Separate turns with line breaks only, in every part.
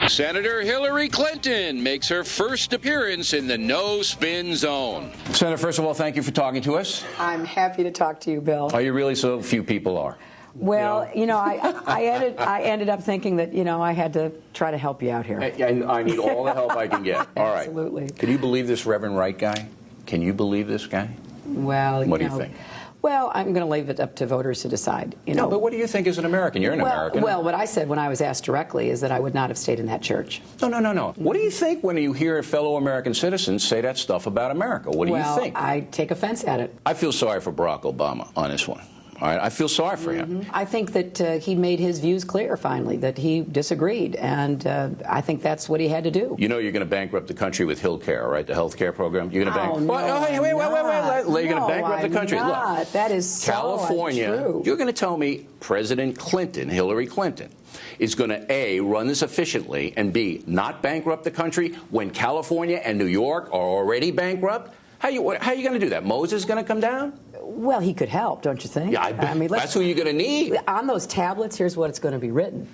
Senator Hillary Clinton makes her first appearance in the no-spin zone.
Senator, first of all, thank you for talking to us.
I'm happy to talk to you, Bill.
Are you really? So few people are.
Well, I ended up thinking that, I had to try to help you out here.
I need all the help I can get. All right.
Absolutely.
Can you believe this Reverend Wright guy? Can you believe this guy?
Well,
what do you think?
Well, I'm going to leave it up to voters to decide.
No, but what do you think as an American? You're an American.
Well, what I said when I was asked directly is that I would not have stayed in that church.
No. What do you think when you hear fellow American citizens say that stuff about America? What do you think?
Well, I take offense at it.
I feel sorry for Barack Obama on this one. All right, I feel sorry for him.
I think that he made his views clear, finally, that he disagreed, and I think that's what he had to do.
You know you're going to bankrupt the country with HillCare, right, the health care program? You're going to
bankrupt.
Wait. You're going to bankrupt the country.
Not.
Look,
that is so
California,
untrue.
You're going to tell me President Clinton, Hillary Clinton, is going to, A, run this efficiently, and B, not bankrupt the country when California and New York are already bankrupt? How are you going to do that? Moses going to come down?
Well, he could help, don't you think?
Yeah, I mean, that's who you're going to need.
On those tablets, here's what it's going to be written.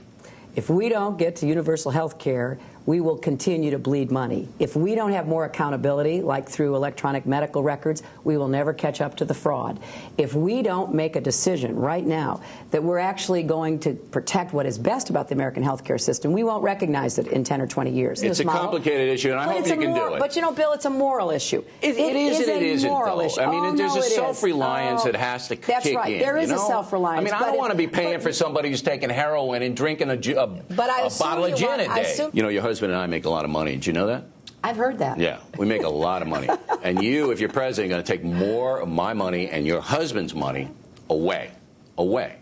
If we don't get to universal health care, we will continue to bleed money. If we don't have more accountability, like through electronic medical records, we will never catch up to the fraud. If we don't make a decision right now that we're actually going to protect what is best about the American healthcare system, we won't recognize it in 10 or 20 years.
It's a complicated issue, and I hope you can do it.
But, Bill, it's a moral issue.
It is and it isn't, though.
Issue.
I mean, there's a self-reliance that has to kick in.
That's right. There is a self-reliance.
I mean, I don't want to be paying for somebody who's taking heroin and drinking a bottle of gin a day. Your husband and I make a lot of money. Did you know that?
I've heard that.
Yeah, we make a lot of money. And you, if you're president, are going to take more of my money and your husband's money away.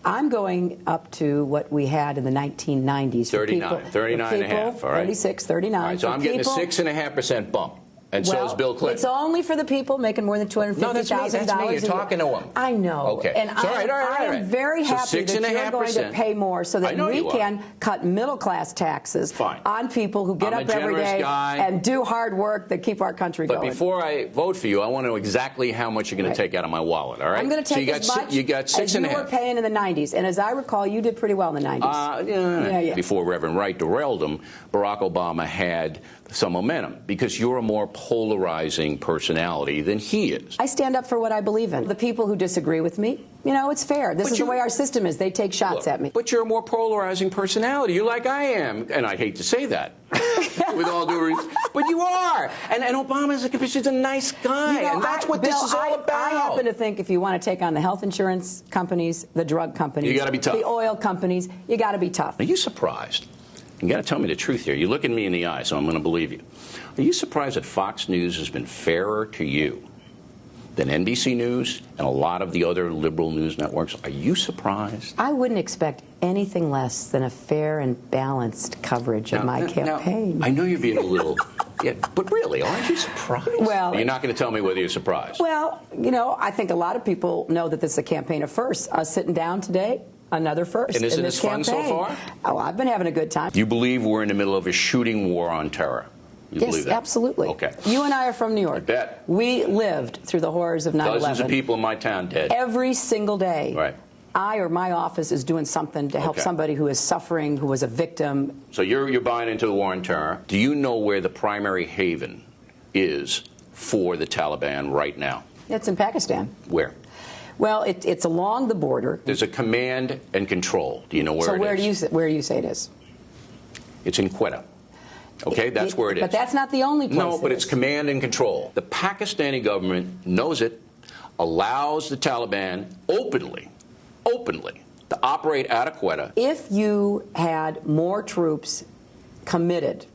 I'm going up to what we had in the 1990s.
39 and a half, all right?
36, 39.
All right, so I'm getting a 6.5% bump. And so is Bill Clinton.
It's only for the people making more than $250,000.
No, that's me. You're talking to them.
I know.
Okay.
And I am very happy that you're going to pay more so that we can cut middle-class taxes on people who get up every day and do hard work that keep our country going.
But before I vote for you, I want to know exactly how much you're going to take out of my wallet, all right?
I'm going to take as much
you got 6.5.
as you were paying in the 90s. And as I recall, you did pretty well in the 90s.
Yeah. Before Reverend Wright derailed him, Barack Obama had some momentum because you're a more polarizing personality than he is.
I stand up for what I believe in. The people who disagree with me, it's fair. This is the way our system is. They take shots at me.
But you're a more polarizing personality. You're like I am. And I hate to say that. With all due respect. But you are. And Obama's just a nice guy. And that's what this is all about.
I happen to think if you want to take on the health insurance companies, the drug companies,
you got to be tough.
The oil companies, you got to be tough.
Are you surprised? You got to tell me the truth here. You look at me in the eye, so I'm going to believe you. Are you surprised that Fox News has been fairer to you than NBC News and a lot of the other liberal news networks? Are you surprised?
I wouldn't expect anything less than a fair and balanced coverage of my campaign.
Now, I know you're being a little... Yeah, but really, aren't you surprised?
Well,
you're not going to tell me whether you're surprised.
Well, I think a lot of people know that this is a campaign of firsts. Us sitting down today, another first.
And isn't
this
fun so far?
Oh, I've been having a good time.
You believe we're in the middle of a shooting war on terror?
Yes, absolutely.
Okay.
You and I are from New York.
I bet.
We lived through the horrors of 9/11.
Dozens of people in my town dead.
Every single day.
Right.
I or my office is doing something to help somebody who is suffering, who was a victim.
So you're buying into the war on terror. Do you know where the primary haven is for the Taliban right now?
It's in Pakistan.
Where?
Well, it's along the border.
There's a command and control. Do you know where it is?
So where do you say it is?
It's in Quetta. Okay, that's where it is.
But that's not the only place.
No, but it's command and control. The Pakistani government knows it, allows the Taliban openly to operate out of Quetta.
If you had more troops committed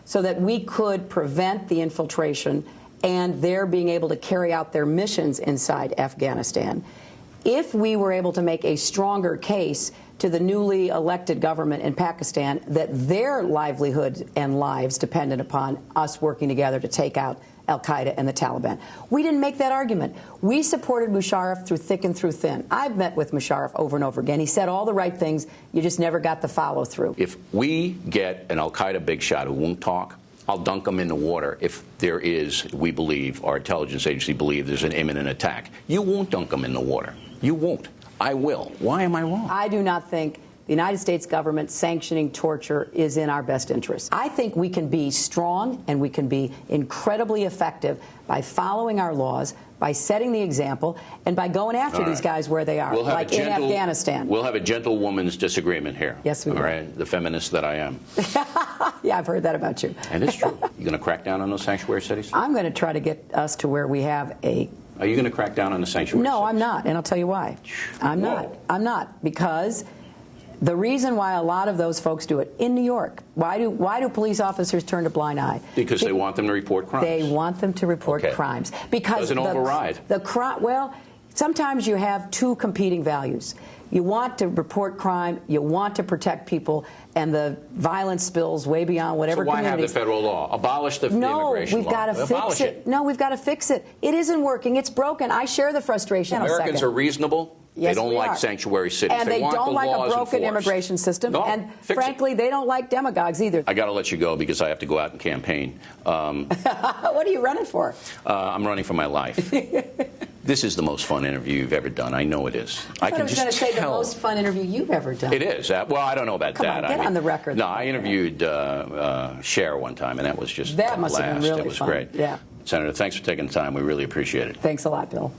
so that we could prevent the infiltration and their being able to carry out their missions inside Afghanistan, if we were able to make a stronger case to the newly elected government in Pakistan that their livelihood and lives depended upon us working together to take out al-Qaeda and the Taliban. We didn't make that argument. We supported Musharraf through thick and through thin. I've met with Musharraf over and over again. He said all the right things. You just never got the follow-through.
If we get an al-Qaeda big shot who won't talk, I'll dunk them in the water if there is, we believe, our intelligence agency believes there's an imminent attack. You won't dunk them in the water. You won't. I will. Why am I wrong?
I do not think the United States government sanctioning torture is in our best interest. I think we can be strong and we can be incredibly effective by following our laws, by setting the example, and by going after these guys where they are, like in Afghanistan.
We'll have a gentlewoman's disagreement here.
Yes, we will.
All right, the feminist that I am.
Yeah, I've heard that about you.
And it's true. You going to crack down on those sanctuary cities?
I'm going to try to get us to where we have a...
Are you going to crack down on the sanctuary cities?
No, I'm not, and I'll tell you why. I'm not, because the reason why a lot of those folks do it in New York, why do police officers turn a blind eye?
Because they want them to report crimes.
They want them to report crimes. Because
doesn't override.
Well, sometimes you have two competing values. You want to report crime, you want to protect people, and the violence spills way beyond whatever
community. So why have the federal law? Abolish the immigration law.
No, we've got to fix it. No, we've got to fix it. It isn't working. It's broken. I share the frustration.
Americans are reasonable.
Yes,
they don't like sanctuary cities.
And they
want
don't
the
like
laws
a broken
enforced.
immigration system.
No,
and frankly, they don't like demagogues either.
I got to let you go because I have to go out and campaign.
What are you running for?
I'm running for my life. This is the most fun interview you've ever done. I know it is.
I was going to say the most fun interview you've ever done.
It is. Well, I don't know about that.
Get on the record.
No, I interviewed Cher one time, and that was just
that must have been really
It was
fun.
great.
Yeah.
Senator, thanks for taking the time. We really appreciate it.
Thanks a lot, Bill.